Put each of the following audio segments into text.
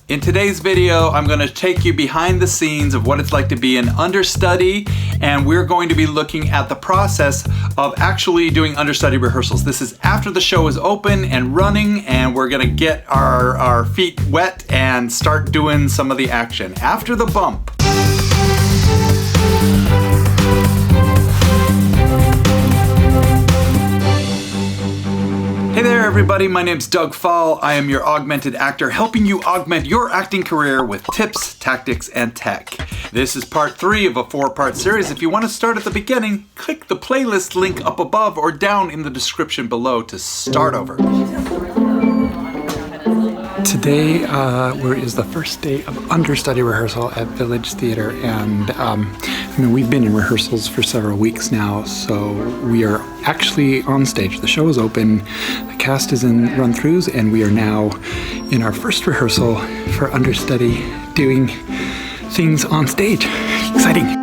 In today's video, I'm going to take you behind the scenes of what it's like to be an understudy, and we're going to be looking at the process of actually doing understudy rehearsals. This is after the show is open and running, and we're going to get our feet wet and start doing some of the action after the bump. Hey there everybody, my name's Doug Fahl. I am your augmented actor, helping you augment your acting career with tips, tactics, and tech. This is part 3 of a 4-part series. If you want to start at the beginning, click the playlist link up above or down in the description below to start over. Today is the first day of understudy rehearsal at Village Theater, and we've been in rehearsals for several weeks now, so we are actually on stage. The show is open, the cast is in run-throughs, and we are now in our first rehearsal for understudy, doing things on stage. Exciting!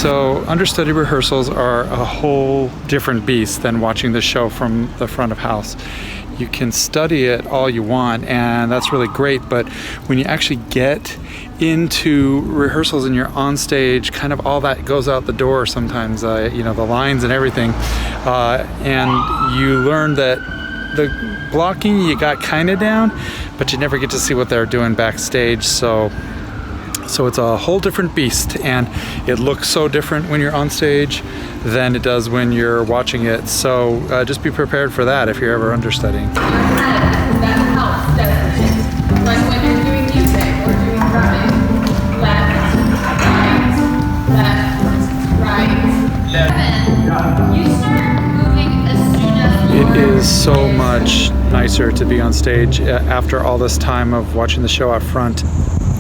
So understudy rehearsals are a whole different beast than watching the show from the front of house. You can study it all you want, and that's really great, but when you actually get into rehearsals and you're on stage, kind of all that goes out the door sometimes, the lines and everything, and you learn that the blocking you got kind of down, but you never get to see what they're doing backstage. So it's a whole different beast, and it looks so different when you're on stage than it does when you're watching it. So just be prepared for that if you're ever understudying. That helps, definitely. Like when you're doing music or doing drumming, left, right. You start moving as soon as it is so much nicer to be on stage after all this time of watching the show out front.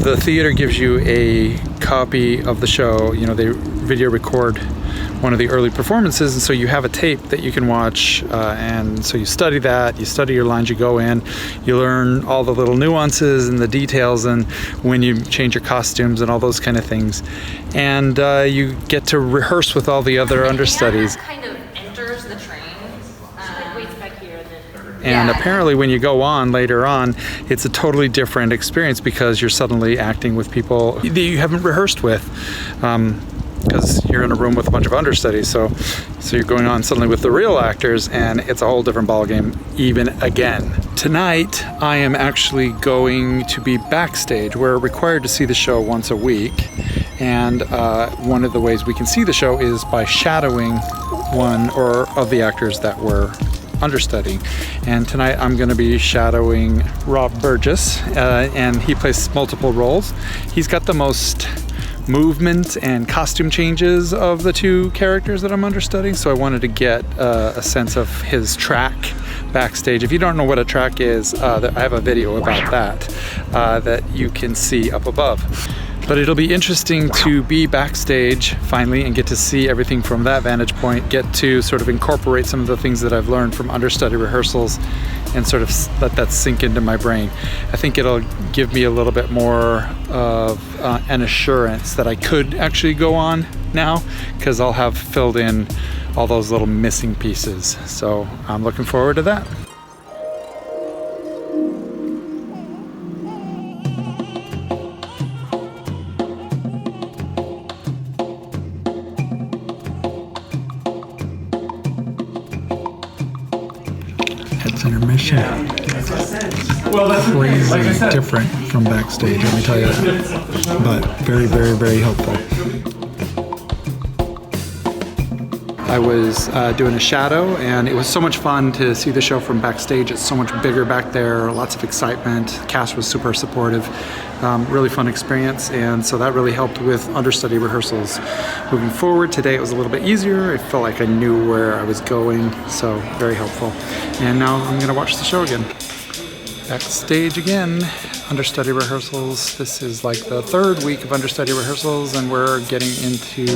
The theater gives you a copy of the show. They video record one of the early performances, and so you have a tape that you can watch, and so you study that, you study your lines, you go in, you learn all the little nuances and the details, and when you change your costumes and all those kind of things. And you get to rehearse with all the other understudies. Kind of enters the train. Waits back here. And apparently when you go on later on, it's a totally different experience because you're suddenly acting with people that you haven't rehearsed with, because you're in a room with a bunch of understudies. So you're going on suddenly with the real actors, and it's a whole different ballgame even again. Tonight, I am actually going to be backstage. We're required to see the show once a week, and one of the ways we can see the show is by shadowing one or of the actors that we're understudying. And tonight I'm going to be shadowing Rob Burgess, and he plays multiple roles. He's got the most movement and costume changes of the two characters that I'm understudying, so I wanted to get a sense of his track backstage. If you don't know what a track is, I have a video about that you can see up above. But it'll be interesting to be backstage finally and get to see everything from that vantage point, get to sort of incorporate some of the things that I've learned from understudy rehearsals and sort of let that sink into my brain. I think it'll give me a little bit more of an assurance that I could actually go on now, because I'll have filled in all those little missing pieces. So I'm looking forward to that. It's intermission. Well, crazy different from backstage, let me tell you that. But very, very, very helpful. I was doing a shadow, and it was so much fun to see the show from backstage. It's so much bigger back there, lots of excitement. The cast was super supportive. Really fun experience, and so that really helped with understudy rehearsals. Moving forward, today it was a little bit easier. I felt like I knew where I was going, so very helpful. And now I'm gonna watch the show again. Backstage again, understudy rehearsals. This is like the 3rd week of understudy rehearsals, and we're getting into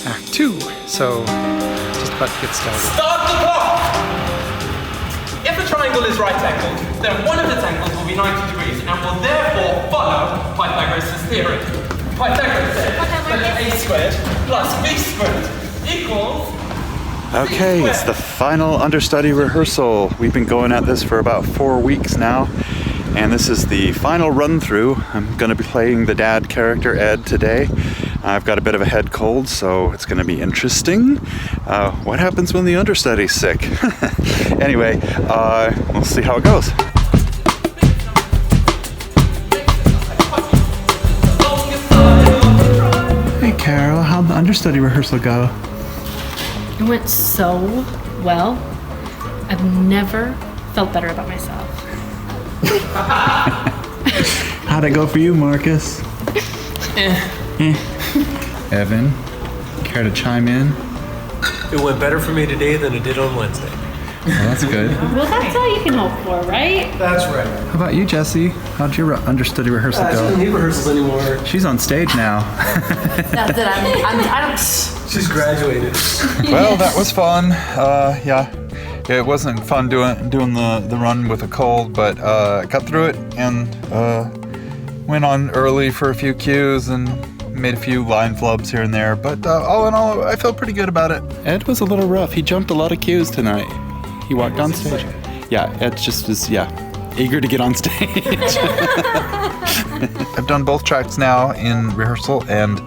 Act 2, so just about to get started. Start the clock! If a triangle is right-angled, then one of its angles will be 90 degrees and will therefore follow Pythagoras. theorem. Pythagoras said that a squared plus b squared equals... Okay, it's the final understudy rehearsal. We've been going at this for about 4 weeks now, and this is the final run through. I'm going to be playing the dad character, Ed, today. I've got a bit of a head cold, so it's going to be interesting. What happens when the understudy's sick? Anyway, we'll see how it goes. Hey Carol, how'd the understudy rehearsal go? It went so well. I've never felt better about myself. How'd it go for you, Marcus? Evan, care to chime in? It went better for me today than it did on Wednesday. Well, that's good. Well, that's all you can hope for, right? That's right. How about you, Jesse? How'd your understudy rehearsal She go? doesn't need rehearsals anymore. She's on stage now. That's it. I don't. She's graduated. Well, that was fun. Yeah, it wasn't fun doing the run with a cold, but got through it and went on early for a few cues and made a few line flubs here and there. But all in all, I felt pretty good about it. Ed was a little rough. He jumped a lot of cues tonight. He walked on stage. Yeah, Ed just was, eager to get on stage. I've done both tracks now in rehearsal, and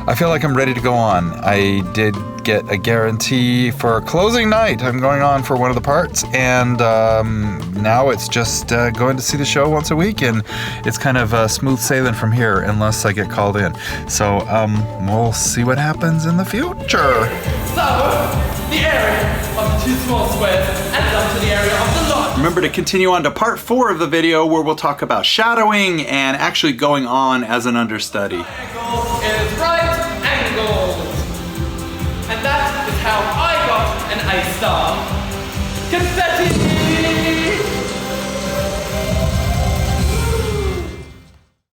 I feel like I'm ready to go on. I did get a guarantee for closing night. I'm going on for one of the parts, and now it's just going to see the show once a week, and it's kind of smooth sailing from here unless I get called in. So we'll see what happens in the future. So, the area of the two small squares adds up to the area of the large. Remember to continue on to part 4 of the video where we'll talk about shadowing and actually going on as an understudy. Angle is right angles. And that is how I got an A star.